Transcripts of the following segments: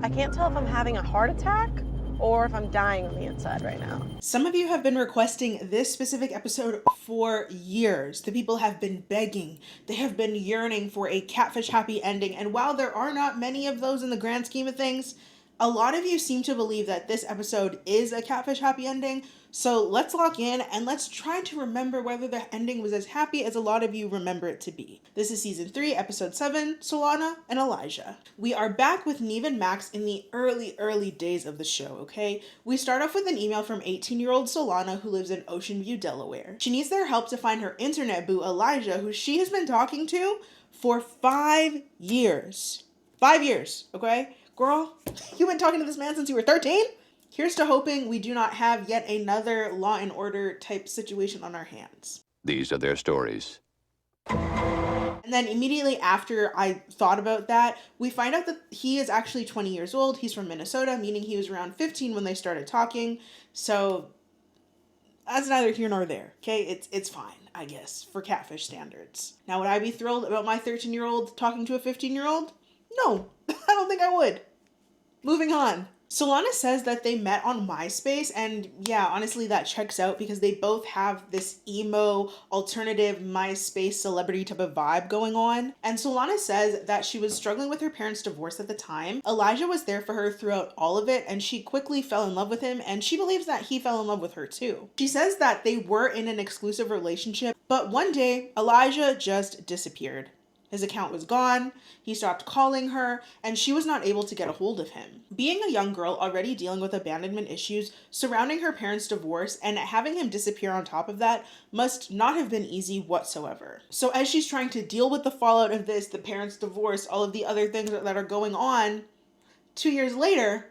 I can't tell if I'm having a heart attack or if I'm dying on the inside right now. Some of you have been requesting this specific episode for years. The people have been begging. They have been yearning for a Catfish happy ending. And while there are not many of those in the grand scheme of things, a lot of you seem to believe that this episode is a Catfish happy ending. So let's lock in and let's try to remember whether the ending was as happy as a lot of you remember it to be. This is season 3, episode 7, Solana and Elijah. We are back with Neve and Max in the early days of the show, okay? We start off with an email from 18-year-old Solana who lives in Ocean View, Delaware. She needs their help to find her internet boo Elijah, who she has been talking to for 5 years. 5 years, okay? Girl, you've been talking to this man since you were 13? Here's to hoping we do not have yet another Law and Order type situation on our hands. These are their stories. And then immediately after I thought about that, we find out that he is actually 20 years old. He's from Minnesota, meaning he was around 15 when they started talking. So that's neither here nor there, okay? It's fine, I guess, for Catfish standards. Now, would I be thrilled about my 13-year-old talking to a 15-year-old? No, I don't think I would. Moving on. Solana says that they met on MySpace, and yeah, honestly, that checks out because they both have this emo, alternative MySpace celebrity type of vibe going on. And Solana says that she was struggling with her parents' divorce at the time. Elijah was there for her throughout all of it, and she quickly fell in love with him, and she believes that he fell in love with her too. She says that they were in an exclusive relationship, but one day, Elijah just disappeared. His account was gone, he stopped calling her, and she was not able to get a hold of him. Being a young girl already dealing with abandonment issues surrounding her parents' divorce and having him disappear on top of that must not have been easy whatsoever. So as she's trying to deal with the fallout of this, the parents' divorce, all of the other things that are going on, 2 years later,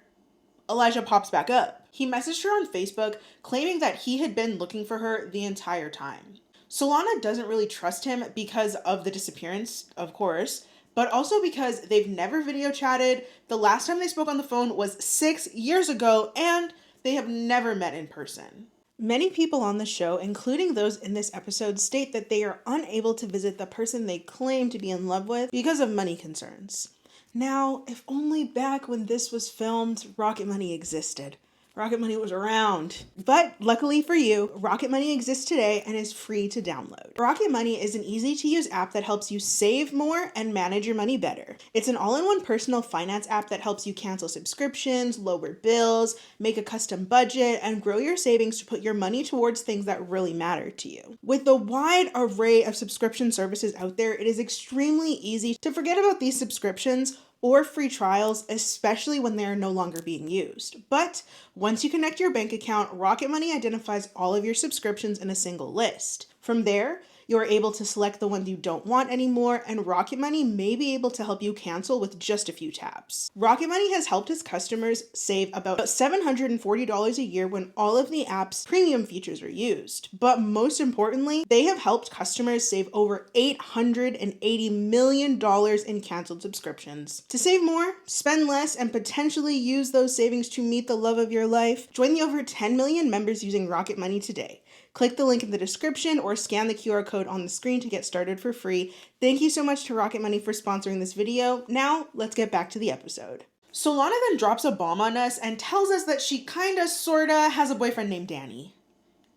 Elijah pops back up. He messaged her on Facebook claiming that he had been looking for her the entire time. Solana doesn't really trust him because of the disappearance, of course, but also because they've never video chatted. The last time they spoke on the phone was 6 years ago, and they have never met in person. Many people on the show, including those in this episode, state that they are unable to visit the person they claim to be in love with because of money concerns. Now, if only back when this was filmed, Rocket Money existed. Rocket Money was around. But luckily for you, Rocket Money exists today and is free to download. Rocket Money is an easy-to-use app that helps you save more and manage your money better. It's an all-in-one personal finance app that helps you cancel subscriptions, lower bills, make a custom budget, and grow your savings to put your money towards things that really matter to you. With the wide array of subscription services out there, it is extremely easy to forget about these subscriptions or free trials, especially when they are no longer being used. But once you connect your bank account, Rocket Money identifies all of your subscriptions in a single list. From there, you're able to select the ones you don't want anymore, and Rocket Money may be able to help you cancel with just a few taps. Rocket Money has helped its customers save about $740 a year when all of the app's premium features are used. But most importantly, they have helped customers save over $880 million in canceled subscriptions. To save more, spend less, and potentially use those savings to meet the love of your life, join the over 10 million members using Rocket Money today. Click the link in the description or scan the QR code on the screen to get started for free. Thank you so much to Rocket Money for sponsoring this video. Now, let's get back to the episode. Solana then drops a bomb on us and tells us that she kinda, sorta has a boyfriend named Danny.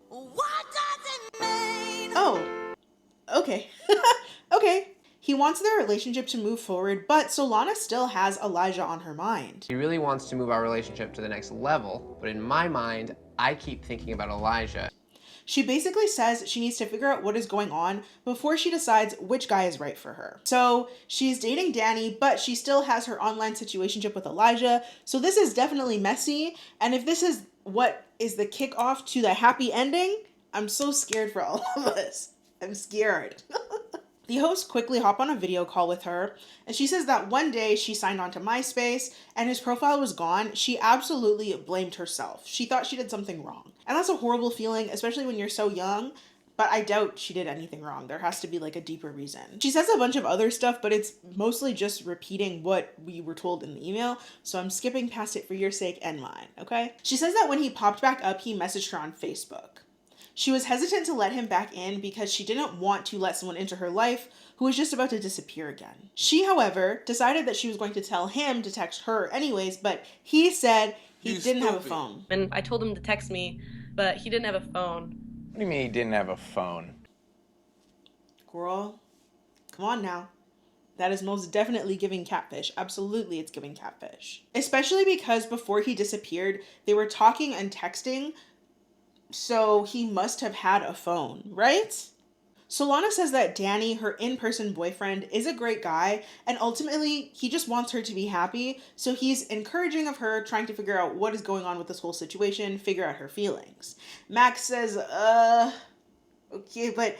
What does it mean? Oh, okay. Okay. He wants their relationship to move forward, but Solana still has Elijah on her mind. He really wants to move our relationship to the next level, but in my mind, I keep thinking about Elijah. She basically says she needs to figure out what is going on before she decides which guy is right for her. So she's dating Danny, but she still has her online situationship with Elijah. So this is definitely messy. And if this is what is the kickoff to the happy ending, I'm so scared for all of us. I'm scared. The hosts quickly hop on a video call with her, and she says that one day she signed on to MySpace and his profile was gone. She absolutely blamed herself. She thought she did something wrong. And that's a horrible feeling, especially when you're so young, but I doubt she did anything wrong. There has to be like a deeper reason. She says a bunch of other stuff, but it's mostly just repeating what we were told in the email, so I'm skipping past it for your sake and mine, okay? She says that when he popped back up, he messaged her on Facebook. She was hesitant to let him back in because she didn't want to let someone into her life who was just about to disappear again. She, however, decided that she was going to tell him to text her anyways, but he said he didn't have a phone. And I told him to text me, but he didn't have a phone. What do you mean he didn't have a phone? Girl, come on now. That is most definitely giving Catfish. Absolutely, it's giving Catfish. Especially because before he disappeared, they were talking and texting, so he must have had a phone, right? Solana says that Danny, her in-person boyfriend, is a great guy, and ultimately, he just wants her to be happy, so he's encouraging of her, trying to figure out what is going on with this whole situation, figure out her feelings. Max says, okay, but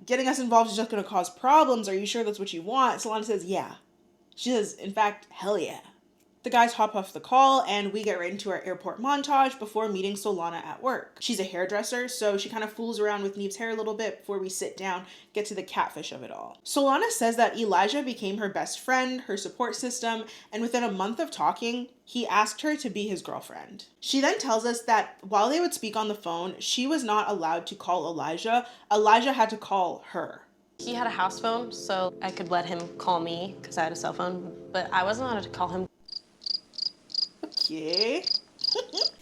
getting us involved is just going to cause problems. Are you sure that's what you want? Solana says, yeah. She says, in fact, hell yeah. The guys hop off the call and we get right into our airport montage before meeting Solana at work. She's a hairdresser, so she kind of fools around with Neve's hair a little bit before we sit down, get to the catfish of it all. Solana says that Elijah became her best friend, her support system, and within a month of talking, he asked her to be his girlfriend. She then tells us that while they would speak on the phone, she was not allowed to call Elijah. Elijah had to call her. He had a house phone, so I could let him call me because I had a cell phone, but I wasn't allowed to call him. Okay.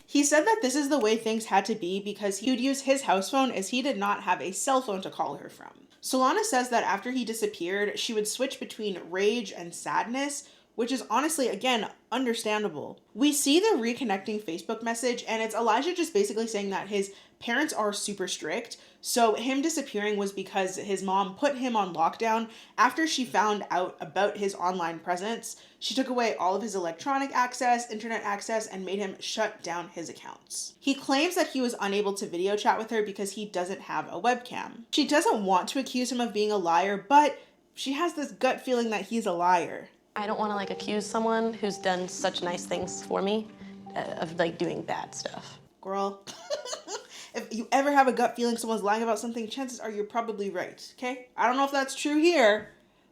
He said that this is the way things had to be because he would use his house phone as he did not have a cell phone to call her from. Solana says that after he disappeared, she would switch between rage and sadness, which is honestly, again, understandable. We see the reconnecting Facebook message, and it's Elijah just basically saying that his parents are super strict, so him disappearing was because his mom put him on lockdown after she found out about his online presence. She took away all of his electronic access, internet access, and made him shut down his accounts. He claims that he was unable to video chat with her because he doesn't have a webcam. She doesn't want to accuse him of being a liar, but she has this gut feeling that he's a liar. I don't want to accuse someone who's done such nice things for me of doing bad stuff. Girl, if you ever have a gut feeling someone's lying about something, chances are you're probably right, okay? I don't know if that's true here.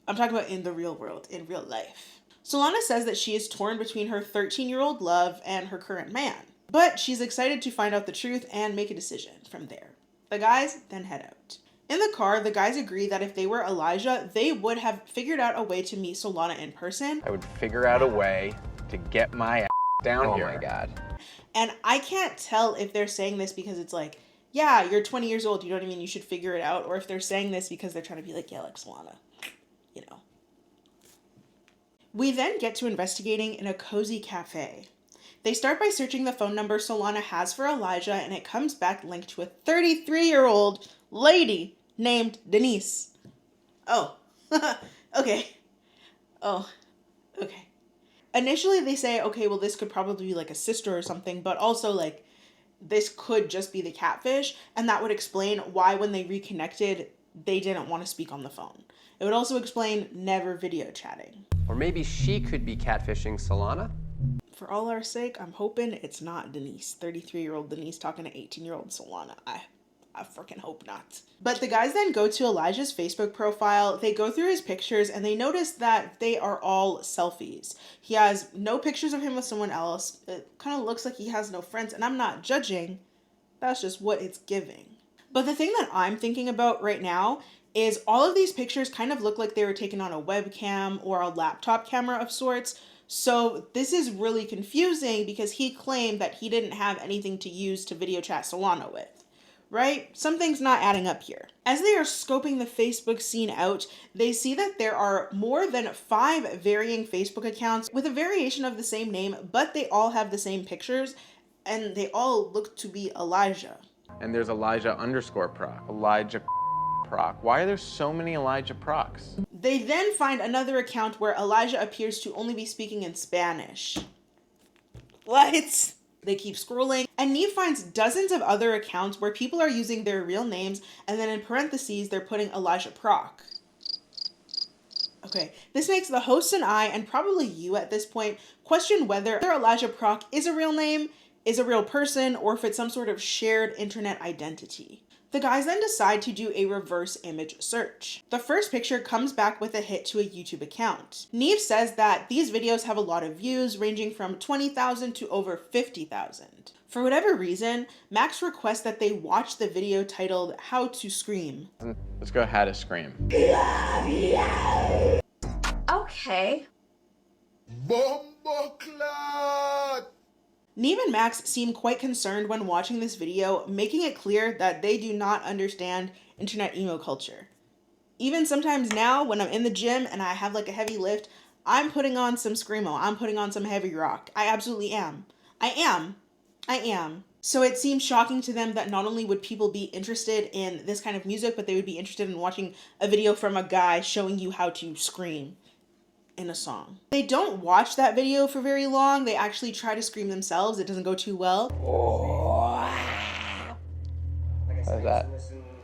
I'm talking about in the real world, in real life. Solana says that she is torn between her 13-year-old love and her current man, but she's excited to find out the truth and make a decision from there. The guys then head out. In the car, the guys agree that if they were Elijah, they would have figured out a way to meet Solana in person. I would figure out a way to get my ass down here. Oh my God. And I can't tell if they're saying this because it's yeah, you're 20 years old, you know what I mean? You should figure it out. Or if they're saying this because they're trying to be yeah, like Solana, you know. We then get to investigating in a cozy cafe. They start by searching the phone number Solana has for Elijah, and it comes back linked to a 33-year-old lady named Denise. Oh, okay. Oh, okay. Initially, they say, okay, well, this could probably be a sister or something, but also, this could just be the catfish, and that would explain why when they reconnected, they didn't want to speak on the phone. It would also explain never video chatting. Or maybe she could be catfishing Solana? For all our sake, I'm hoping it's not Denise, 33-year-old Denise talking to 18-year-old Solana. I freaking hope not. But the guys then go to Elijah's Facebook profile, they go through his pictures, and they notice that they are all selfies. He has no pictures of him with someone else. It kind of looks like he has no friends, and I'm not judging. That's just what it's giving. But the thing that I'm thinking about right now is all of these pictures kind of look like they were taken on a webcam or a laptop camera of sorts. So this is really confusing because he claimed that he didn't have anything to use to video chat Solana with. Right? Something's not adding up here. As they are scoping the Facebook scene out, they see that there are more than 5 varying Facebook accounts with a variation of the same name, but they all have the same pictures, and they all look to be Elijah. And there's Elijah _proc. Elijah proc. Why are there so many Elijah procs? They then find another account where Elijah appears to only be speaking in Spanish. What? They keep scrolling, and Neve finds dozens of other accounts where people are using their real names, and then in parentheses, they're putting Elijah Proc. Okay, this makes the host and I, and probably you at this point, question whether Elijah Proc is a real name, is a real person, or if it's some sort of shared internet identity. The guys then decide to do a reverse image search. The first picture comes back with a hit to a YouTube account. Neve says that these videos have a lot of views, ranging from 20,000 to over 50,000. For whatever reason, Max requests that they watch the video titled How to Scream. Let's go How to Scream. Okay. Neve and Max seem quite concerned when watching this video, making it clear that they do not understand internet emo culture. Even sometimes now, when I'm in the gym and I have like a heavy lift, I'm putting on some Screamo, I'm putting on some heavy rock. I absolutely am. I am. So it seems shocking to them that not only would people be interested in this kind of music, but they would be interested in watching a video from a guy showing you how to scream in a song. They don't watch that video for very long. They actually try to scream themselves. It doesn't go too well. How's that?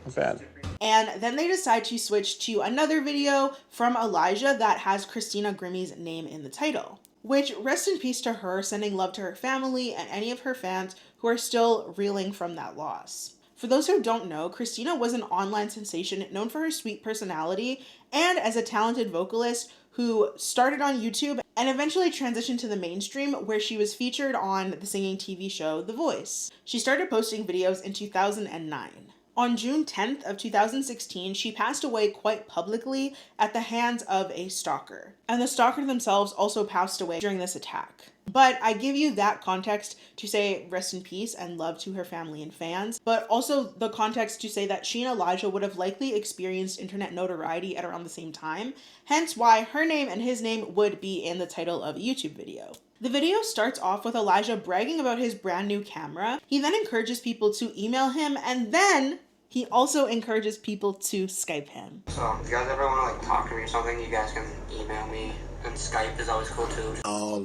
Not bad. And then they decide to switch to another video from Elijah that has Christina Grimmie's name in the title. Which, rest in peace to her, sending love to her family and any of her fans who are still reeling from that loss. For those who don't know, Christina was an online sensation known for her sweet personality and as a talented vocalist who started on YouTube and eventually transitioned to the mainstream, where she was featured on the singing TV show The Voice. She started posting videos in 2009. On June 10th of 2016, she passed away quite publicly at the hands of a stalker. And the stalker themselves also passed away during this attack. But I give you that context to say rest in peace and love to her family and fans, but also the context to say that she and Elijah would have likely experienced internet notoriety at around the same time, hence why her name and his name would be in the title of a YouTube video. The video starts off with Elijah bragging about his brand new camera. He then encourages people to email him, and then he also encourages people to Skype him. So if you guys ever want to like talk to me or something, you guys can email me. And Skype is always cool too. Oh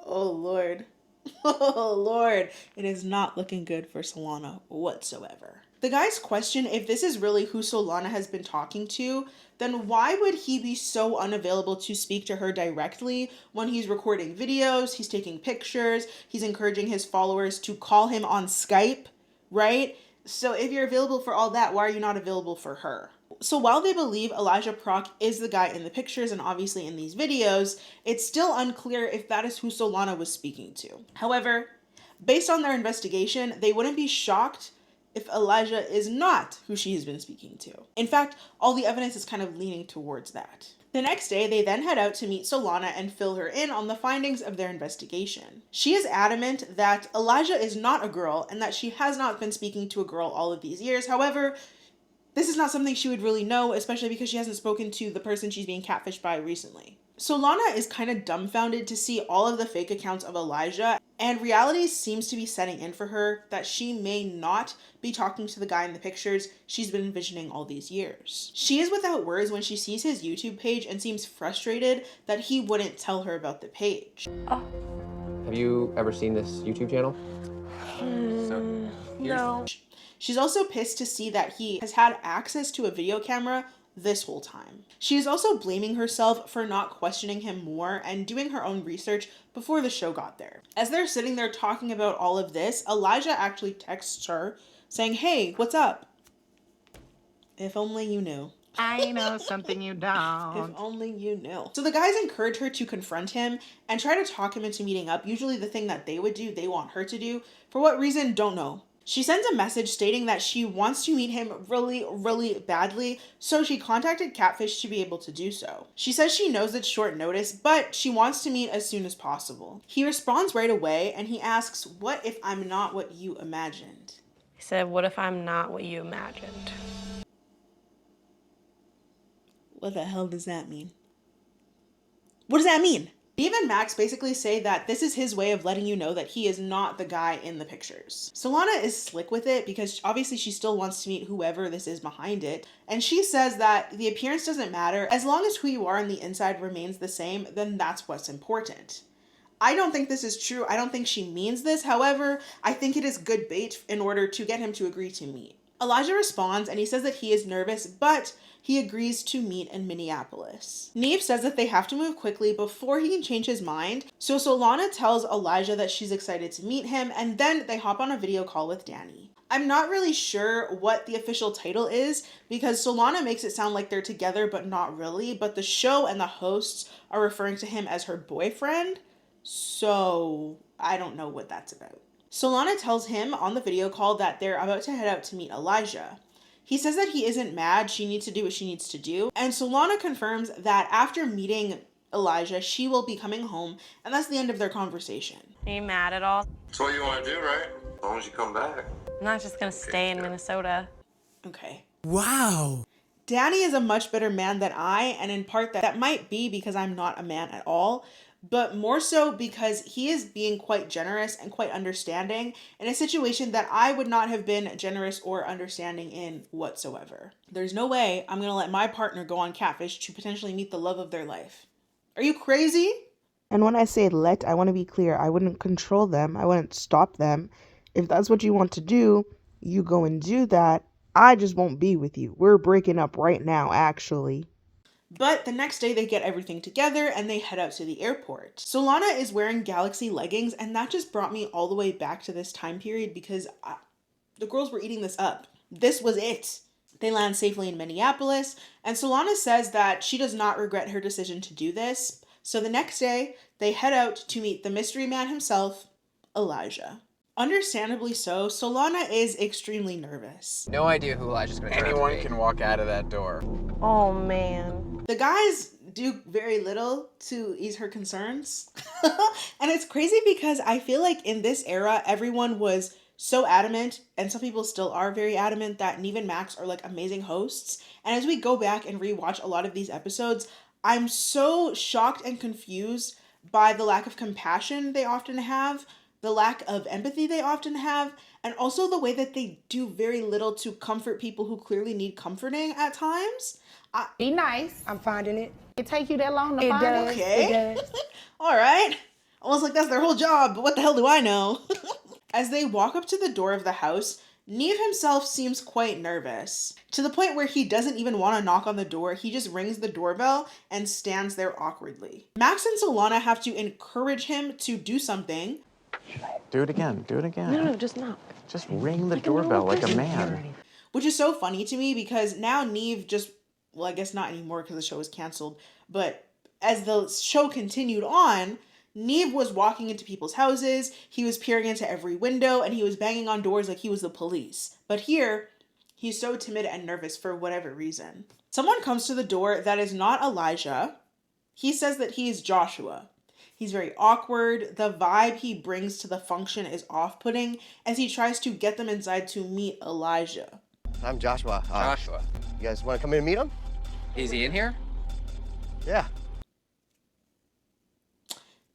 Lord. Oh Lord. It is not looking good for Solana whatsoever. The guys question if this is really who Solana has been talking to, then why would he be so unavailable to speak to her directly when he's recording videos, he's taking pictures, he's encouraging his followers to call him on Skype, right? So if you're available for all that, why are you not available for her? So while they believe Elijah Proc is the guy in the pictures and obviously in these videos, it's still unclear if that is who Solana was speaking to. However, based on their investigation, they wouldn't be shocked if Elijah is not who she has been speaking to. In fact, all the evidence is kind of leaning towards that. The next day, they then head out to meet Solana and fill her in on the findings of their investigation. She is adamant that Elijah is not a girl and that she has not been speaking to a girl all of these years. However, this is not something she would really know, especially because she hasn't spoken to the person she's being catfished by recently. Solana is kind of dumbfounded to see all of the fake accounts of Elijah, and reality seems to be setting in for her that she may not be talking to the guy in the pictures she's been envisioning all these years. She is without words when she sees his YouTube page and seems frustrated that he wouldn't tell her about the page. Have you ever seen this YouTube channel? No. She's also pissed to see that he has had access to a video camera this whole time. She is also blaming herself for not questioning him more and doing her own research before the show got there. As they're sitting there talking about all of this, Elijah actually texts her saying, "Hey, what's up? If only you knew." I know something you don't. If only you knew. So the guys encourage her to confront him and try to talk him into meeting up. Usually the thing that they would do, they want her to do. For what reason, don't know. She sends a message stating that she wants to meet him really, really badly, so she contacted Catfish to be able to do so. She says she knows it's short notice, but she wants to meet as soon as possible. He responds right away, and he asks, "What if I'm not what you imagined?" He said, what if I'm not what you imagined? What the hell does that mean? What does that mean? Neve and Max basically say that this is his way of letting you know that he is not the guy in the pictures. Solana is slick with it because obviously she still wants to meet whoever this is behind it. And she says that the appearance doesn't matter. As long as who you are on the inside remains the same, then that's what's important. I don't think this is true. I don't think she means this. However, I think it is good bait in order to get him to agree to meet. Elijah responds and he says that he is nervous, but he agrees to meet in Minneapolis. Neve says that they have to move quickly before he can change his mind, so Solana tells Elijah that she's excited to meet him, and then they hop on a video call with Danny. I'm not really sure what the official title is because Solana makes it sound like they're together, but not really. But the show and the hosts are referring to him as her boyfriend. So I don't know what that's about. Solana tells him on the video call that they're about to head out to meet Elijah. He says that he isn't mad, she needs to do what she needs to do. And Solana confirms that after meeting Elijah, she will be coming home, and that's the end of their conversation. Are you mad at all? That's what you want to do, right? As long as you come back. I'm not just gonna stay in Minnesota. Okay. Wow. Danny is a much better man than I, and in part that might be because I'm not a man at all, but more so because he is being quite generous and quite understanding in a situation that I would not have been generous or understanding in whatsoever. There's no way I'm gonna let my partner go on Catfish to potentially meet the love of their life. Are you crazy? And when I say let, I want to be clear. I wouldn't control them. I wouldn't stop them. If that's what you want to do, you go and do that. I just won't be with you. We're breaking up right now, actually. But the next day they get everything together and they head out to the airport. Solana is wearing Galaxy leggings, and that just brought me all the way back to this time period because the girls were eating this up. This was it. They land safely in Minneapolis, and Solana says that she does not regret her decision to do this. So the next day, they head out to meet the mystery man himself, Elijah. Understandably so, Solana is extremely nervous. No idea who Elijah's going to turn out to Anyone be. can walk out of that door. Oh man. The guys do very little to ease her concerns. And it's crazy because I feel like in this era, everyone was so adamant, and some people still are very adamant, that Neve and Max are like amazing hosts. And as we go back and rewatch a lot of these episodes, I'm so shocked and confused by the lack of compassion they often have, the lack of empathy they often have, and also the way that they do very little to comfort people who clearly need comforting at times. Be nice. I'm finding it. It take you that long to find it? Okay. It does. All right. Almost like that's their whole job, but what the hell do I know? As they walk up to the door of the house, Neve himself seems quite nervous, to the point where he doesn't even want to knock on the door. He just rings the doorbell and stands there awkwardly. Max and Solana have to encourage him to do something. Do it again. Do it again. No, just knock. Just ring the doorbell like a man. Which is so funny to me because now Neve just, well, I guess not anymore because the show was canceled, but as the show continued on, Neve was walking into people's houses, he was peering into every window, and he was banging on doors like he was the police. But here, he's so timid and nervous for whatever reason. Someone comes to the door that is not Elijah. He says that he is Joshua. He's very awkward. The vibe he brings to the function is off-putting as he tries to get them inside to meet Elijah. I'm Joshua. Joshua. You guys want to come in and meet him? Is he in here? Yeah.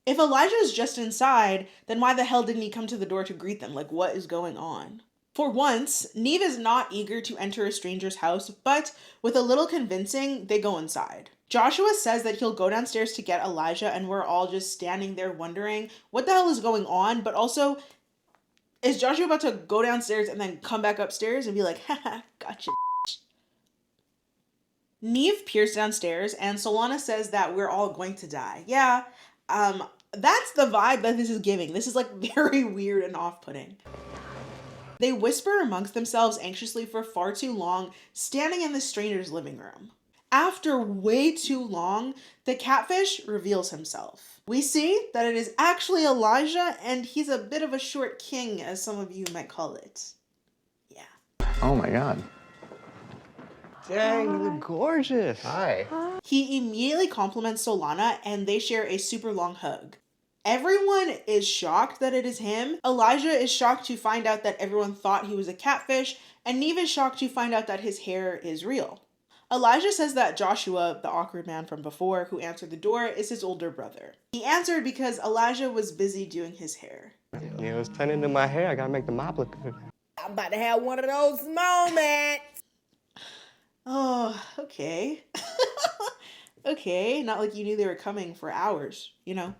If Elijah is just inside, then why the hell didn't he come to the door to greet them? Like, what is going on? For once, Neve is not eager to enter a stranger's house, but with a little convincing, they go inside. Joshua says that he'll go downstairs to get Elijah, and we're all just standing there wondering what the hell is going on, but also, is Joshua about to go downstairs and then come back upstairs and be like, haha, gotcha, bitch. Neve peers downstairs, and Solana says that we're all going to die. Yeah, that's the vibe that this is giving. This is like very weird and off-putting. They whisper amongst themselves anxiously for far too long, standing in the stranger's living room. After way too long, the catfish reveals himself. We see that it is actually Elijah, and he's a bit of a short king, as some of you might call it. Yeah. Oh my God. Dang, you look gorgeous. Hi. He immediately compliments Solana, and they share a super long hug. Everyone is shocked that it is him. Elijah is shocked to find out that everyone thought he was a catfish, and Neve is shocked to find out that his hair is real. Elijah says that Joshua, the awkward man from before who answered the door, is his older brother. He answered because Elijah was busy doing his hair. You know, it's turning into my hair. I gotta make the mop look good. I'm about to have one of those moments. Oh, okay. Okay, not like you knew they were coming for hours. You know,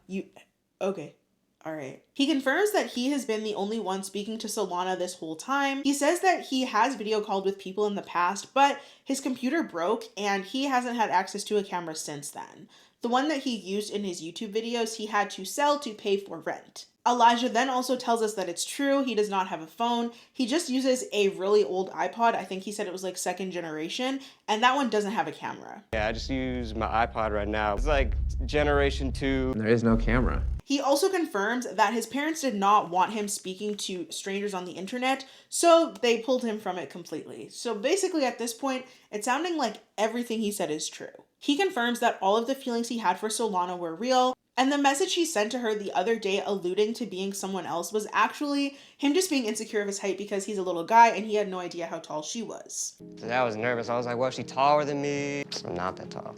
okay. All right. He confirms that he has been the only one speaking to Solana this whole time. He says that he has video called with people in the past, but his computer broke and he hasn't had access to a camera since then. The one that he used in his YouTube videos, he had to sell to pay for rent. Elijah then also tells us that it's true. He does not have a phone. He just uses a really old iPod. I think he said it was like second generation, and that one doesn't have a camera. Yeah, I just use my iPod right now. It's like generation 2. There is no camera. He also confirms that his parents did not want him speaking to strangers on the internet, so they pulled him from it completely. So basically at this point, it's sounding like everything he said is true. He confirms that all of the feelings he had for Solana were real, and the message he sent to her the other day alluding to being someone else was actually him just being insecure of his height because he's a little guy and he had no idea how tall she was. I was nervous. I was like, well, is she taller than me? I'm not that tall.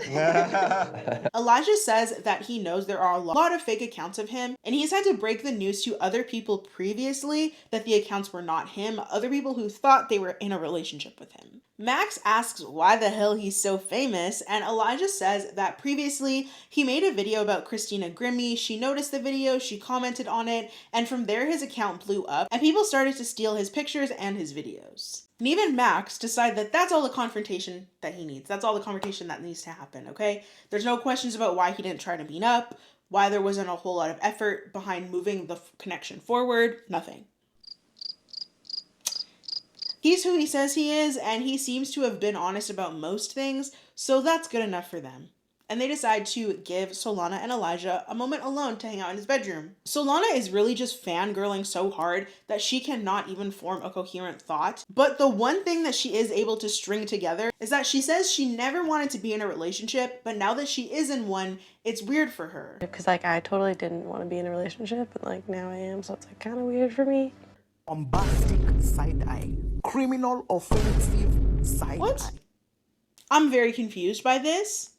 Elijah says that he knows there are a lot of fake accounts of him, and he's had to break the news to other people previously that the accounts were not him, other people who thought they were in a relationship with him. Max asks why the hell he's so famous, and Elijah says that previously he made a video about Christina Grimmie. She noticed the video, she commented on it, and from there his account blew up, and people started to steal his pictures and his videos. And even Max decided that that's all the confrontation that he needs. That's all the confrontation that needs to happen, okay? There's no questions about why he didn't try to meet up, why there wasn't a whole lot of effort behind moving the connection forward, nothing. He's who he says he is, and he seems to have been honest about most things, so that's good enough for them. And they decide to give Solana and Elijah a moment alone to hang out in his bedroom. Solana is really just fangirling so hard that she cannot even form a coherent thought. But the one thing that she is able to string together is that she says she never wanted to be in a relationship, but now that she is in one, it's weird for her. Because like I totally didn't want to be in a relationship, but like now I am, so it's like kind of weird for me. Bombastic side eye. Criminal offensive side What? eye. I'm very confused by this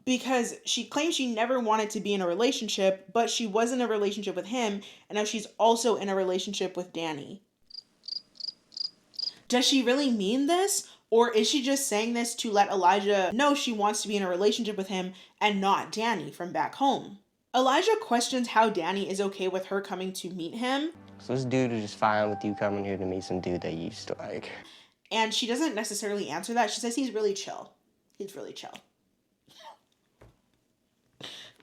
because she claims she never wanted to be in a relationship, but she was in a relationship with him, and now she's also in a relationship with Danny. Does she really mean this? Or is she just saying this to let Elijah know she wants to be in a relationship with him and not Danny from back home? Elijah questions how Danny is okay with her coming to meet him. So this dude is just fine with you coming here to meet some dude that you used to like. And she doesn't necessarily answer that. She says he's really chill. He's really chill.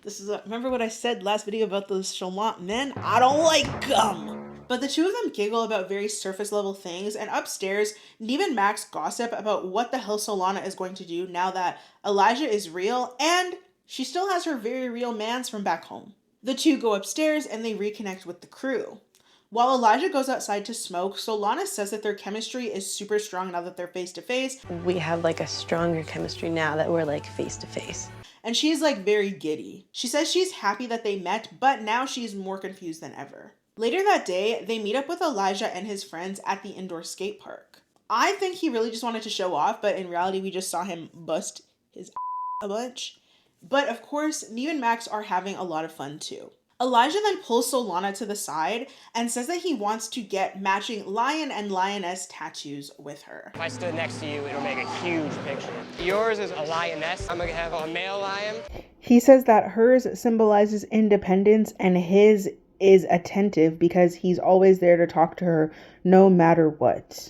This is remember what I said last video about those Solana men? I don't like them. But the two of them giggle about very surface level things, and upstairs, Neve and Max gossip about what the hell Solana is going to do now that Elijah is real and she still has her very real mans from back home. The two go upstairs and they reconnect with the crew. While Elijah goes outside to smoke, Solana says that their chemistry is super strong now that they're face to face. We have like a stronger chemistry now that we're like face to face. And she's like very giddy. She says she's happy that they met, but now she's more confused than ever. Later that day, they meet up with Elijah and his friends at the indoor skate park. I think he really just wanted to show off, but in reality, we just saw him bust his a bunch. But of course, Neve and Max are having a lot of fun too. Elijah then pulls Solana to the side and says that he wants to get matching lion and lioness tattoos with her. If I stood next to you, it would make a huge picture. Yours is a lioness. I'm gonna have a male lion. He says that hers symbolizes independence and his is attentive because he's always there to talk to her no matter what.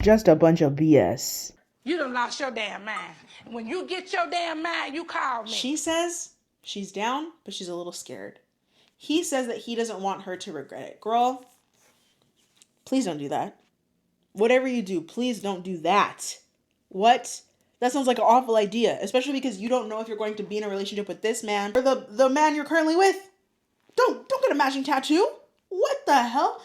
Just a bunch of BS. You done lost your damn mind. When you get your damn mind, you call me. She says she's down, but she's a little scared. He says that he doesn't want her to regret it. Girl, please don't do that. Whatever you do, please don't do that. What? That sounds like an awful idea, especially because you don't know if you're going to be in a relationship with this man or the man you're currently with. Don't get a matching tattoo. What the hell?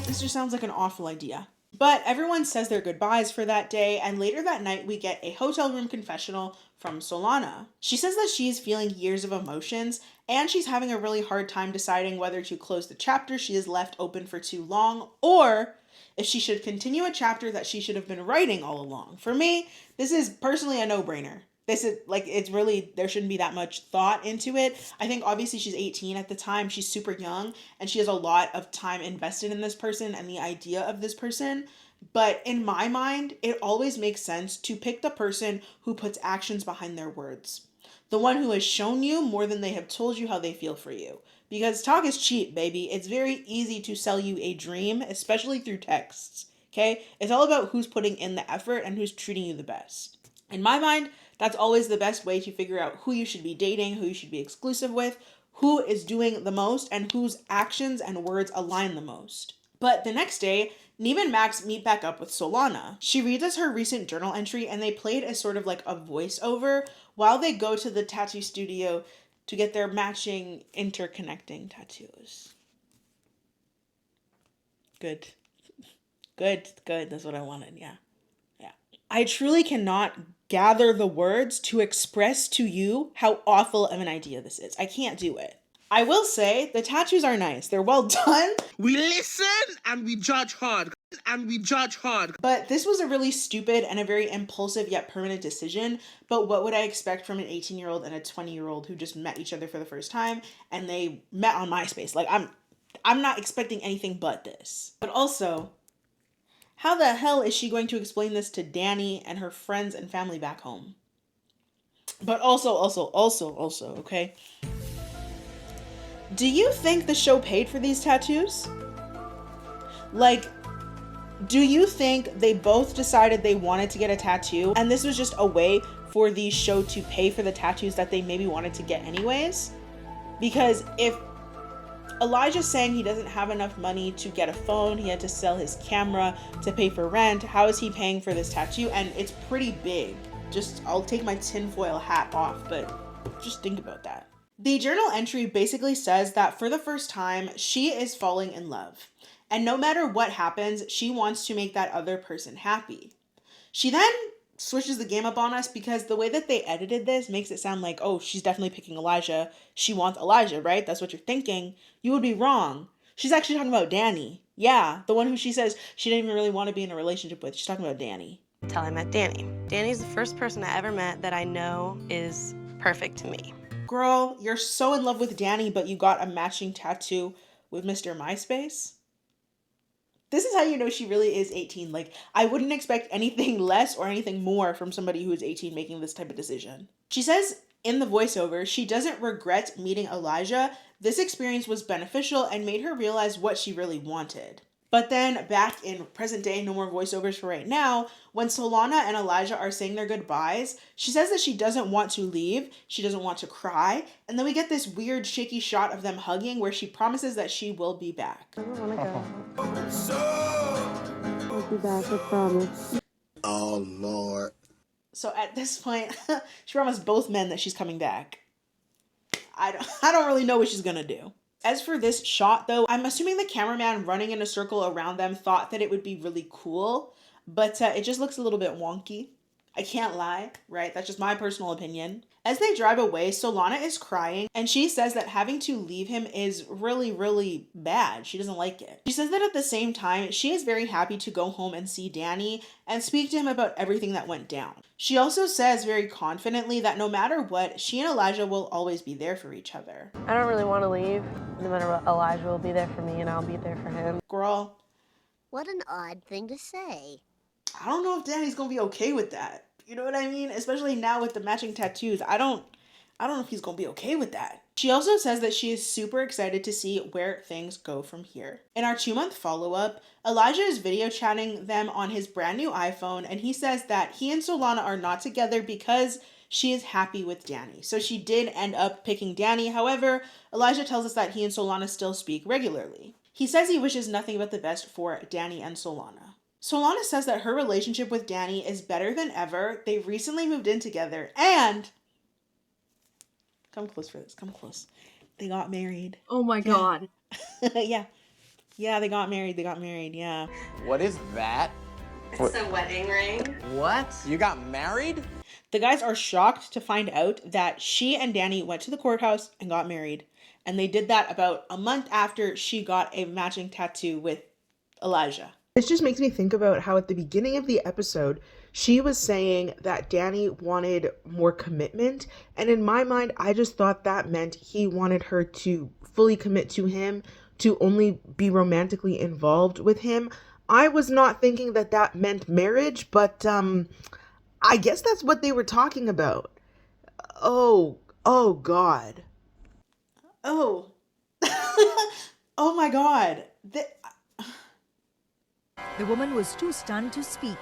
This just sounds like an awful idea. But everyone says their goodbyes for that day, and later that night we get a hotel room confessional from Solana. She says that she's feeling years of emotions, and she's having a really hard time deciding whether to close the chapter she has left open for too long, or if she should continue a chapter that she should have been writing all along. For me, this is personally a no-brainer. This is like, it's really, there shouldn't be that much thought into it. I think obviously she's 18 at the time. She's super young and she has a lot of time invested in this person and the idea of this person. But in my mind, it always makes sense to pick the person who puts actions behind their words. The one who has shown you more than they have told you how they feel for you. Because talk is cheap, baby. It's very easy to sell you a dream, especially through texts. Okay? It's all about who's putting in the effort and who's treating you the best. In my mind, That's always the best way to figure out who you should be dating, who you should be exclusive with, who is doing the most, and whose actions and words align the most. But the next day, Neve and Max meet back up with Solana. She reads us her recent journal entry, and they played as sort of like a voiceover while they go to the tattoo studio to get their matching interconnecting tattoos. Good. Good. That's what I wanted. Yeah. I truly cannot gather the words to express to you how awful of an idea this is. I can't do it. I will say the tattoos are nice. They're well done. We listen and we judge hard. But this was a really stupid and a very impulsive yet permanent decision. But what would I expect from an 18-year-old and a 20-year-old who just met each other for the first time and they met on MySpace? Like, I'm not expecting anything but this. But also, how the hell is she going to explain this to Danny and her friends and family back home? But also, okay? Do you think the show paid for these tattoos? Like, do you think they both decided they wanted to get a tattoo and this was just a way for the show to pay for the tattoos that they maybe wanted to get anyways? Because if Elijah's saying he doesn't have enough money to get a phone, he had to sell his camera to pay for rent, how is he paying for this tattoo? And it's pretty big. Just, I'll take my tinfoil hat off, but just think about that. The journal entry basically says that for the first time, she is falling in love. And no matter what happens, she wants to make that other person happy. She then switches the game up on us because the way that they edited this makes it sound like, oh, she's definitely picking Elijah. She wants Elijah, right? That's what you're thinking. You would be wrong. She's actually talking about Danny. Yeah, the one who she says she didn't even really want to be in a relationship with. She's talking about Danny. Until I met Danny. Danny's the first person I ever met that I know is perfect to me. Girl, you're so in love with Danny, but you got a matching tattoo with Mr. MySpace? This is how you know she really is 18. Like, I wouldn't expect anything less or anything more from somebody who is 18 making this type of decision. She says in the voiceover, she doesn't regret meeting Elijah. This experience was beneficial and made her realize what she really wanted. But then back in present day, no more voiceovers for right now, when Solana and Elijah are saying their goodbyes, she says that she doesn't want to leave, she doesn't want to cry, and then we get this weird shaky shot of them hugging where she promises that she will be back. I don't want to go. I'll be back, I promise. Oh, Lord. So at this point, she promised both men that she's coming back. I don't really know what she's gonna do. As for this shot though, I'm assuming the cameraman running in a circle around them thought that it would be really cool, but it just looks a little bit wonky. I can't lie, right? That's just my personal opinion. As they drive away, Solana is crying and she says that having to leave him is really, really bad. She doesn't like it. She says that at the same time, she is very happy to go home and see Danny and speak to him about everything that went down. She also says very confidently that no matter what, she and Elijah will always be there for each other. I don't really want to leave. No matter what, Elijah will be there for me and I'll be there for him. Girl. What an odd thing to say. I don't know if Danny's gonna be okay with that. You know what I mean? Especially now with the matching tattoos. I don't know if he's gonna be okay with that. She also says that she is super excited to see where things go from here. In our 2-month follow-up, Elijah is video chatting them on his brand new iPhone, and he says that he and Solana are not together because she is happy with Danny. So she did end up picking Danny. However, Elijah tells us that he and Solana still speak regularly. He says he wishes nothing but the best for Danny and Solana. Solana says that her relationship with Danny is better than ever. They recently moved in together and... Come close for this. Come close. They got married. Oh my God. Yeah. Yeah, they got married. Yeah. What is that? It's a wedding ring. What? You got married? The guys are shocked to find out that she and Danny went to the courthouse and got married. And they did that about a month after she got a matching tattoo with Elijah. This just makes me think about how at the beginning of the episode, she was saying that Danny wanted more commitment. And in my mind, I just thought that meant he wanted her to fully commit to him, to only be romantically involved with him. I was not thinking that that meant marriage, but I guess that's what they were talking about. Oh God. Oh. Oh my God. The woman was too stunned to speak.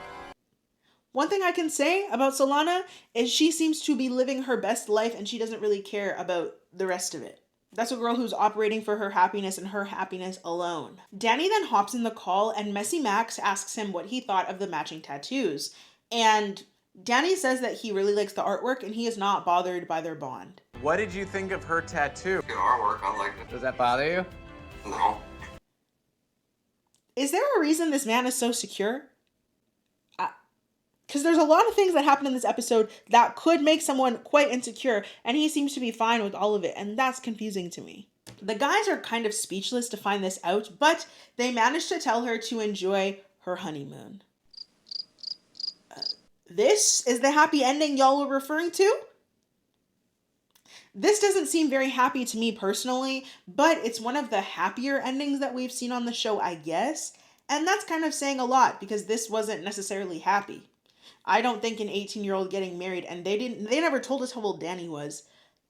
One thing I can say about Solana is she seems to be living her best life and she doesn't really care about the rest of it. That's a girl who's operating for her happiness and her happiness alone. Danny then hops in the call and Messy Max asks him what he thought of the matching tattoos. And Danny says that he really likes the artwork and he is not bothered by their bond. What did you think of her tattoo? Good artwork, I liked it. Does that bother you? No. Is there a reason this man is so secure? Because there's a lot of things that happen in this episode that could make someone quite insecure, and he seems to be fine with all of it, and that's confusing to me. The guys are kind of speechless to find this out, but they manage to tell her to enjoy her honeymoon. This is the happy ending y'all were referring to? This doesn't seem very happy to me personally, but it's one of the happier endings that we've seen on the show, I guess. And that's kind of saying a lot because this wasn't necessarily happy. I don't think an 18-year-old getting married, and they never told us how old Danny was,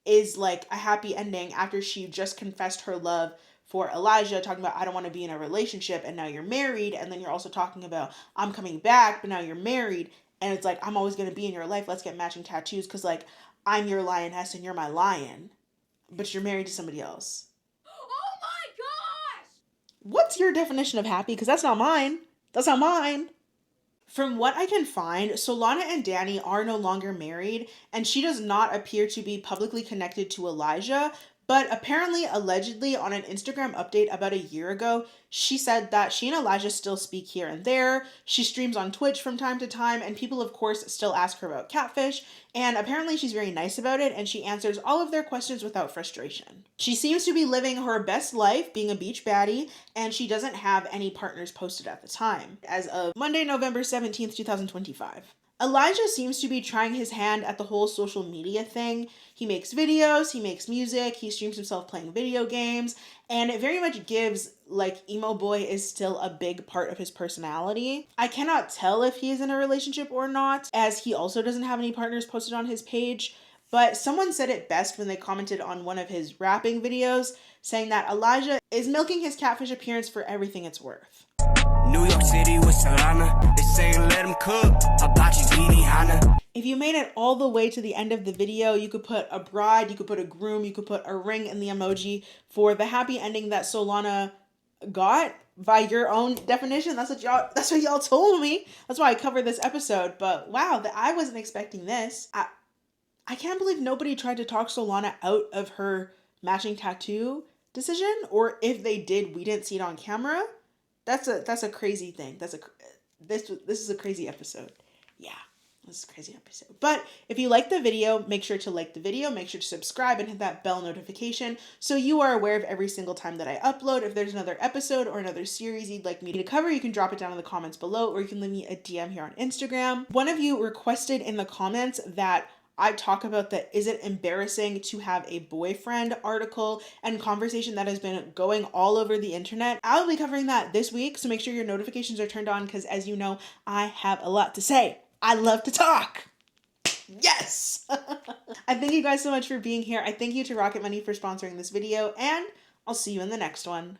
is like a happy ending after she just confessed her love for Elijah, talking about I don't want to be in a relationship, and now you're married, and then you're also talking about I'm coming back, but now you're married, and it's like I'm always going to be in your life, let's get matching tattoos, because like I'm your lioness and you're my lion, but you're married to somebody else. Oh my gosh! What's your definition of happy? Because that's not mine. That's not mine. From what I can find, Solana and Danny are no longer married, and she does not appear to be publicly connected to Elijah, but apparently, allegedly, on an Instagram update about a year ago, she said that she and Elijah still speak here and there. She streams on Twitch from time to time, and people, of course, still ask her about Catfish, and apparently she's very nice about it, and she answers all of their questions without frustration. She seems to be living her best life, being a beach baddie, and she doesn't have any partners posted at the time, as of Monday, November 17th, 2025. Elijah seems to be trying his hand at the whole social media thing. He makes videos, he makes music, he streams himself playing video games, and it very much gives like emo boy is still a big part of his personality. I cannot tell if he is in a relationship or not, as he also doesn't have any partners posted on his page, but someone said it best when they commented on one of his rapping videos, saying that Elijah is milking his catfish appearance for everything it's worth. New York City with Solana, they say let him cook, Hibachi's eating Hana. If you made it all the way to the end of the video, you could put a bride, you could put a groom, you could put a ring in the emoji for the happy ending that Solana got by your own definition. That's what y'all told me. That's why I covered this episode. But wow, I wasn't expecting this. I can't believe nobody tried to talk Solana out of her matching tattoo decision, or if they did, we didn't see it on camera. That's a crazy thing. This is a crazy episode. Yeah, this is a crazy episode. But if you like the video, make sure to like the video, make sure to subscribe and hit that bell notification so you are aware of every single time that I upload. If there's another episode or another series you'd like me to cover, you can drop it down in the comments below, or you can leave me a DM here on Instagram. One of you requested in the comments that I talk about the is it embarrassing to have a boyfriend article and conversation that has been going all over the internet. I'll be covering that this week, so make sure your notifications are turned on because, as you know, I have a lot to say. I love to talk. Yes! I thank you guys so much for being here. I thank you to Rocket Money for sponsoring this video, and I'll see you in the next one.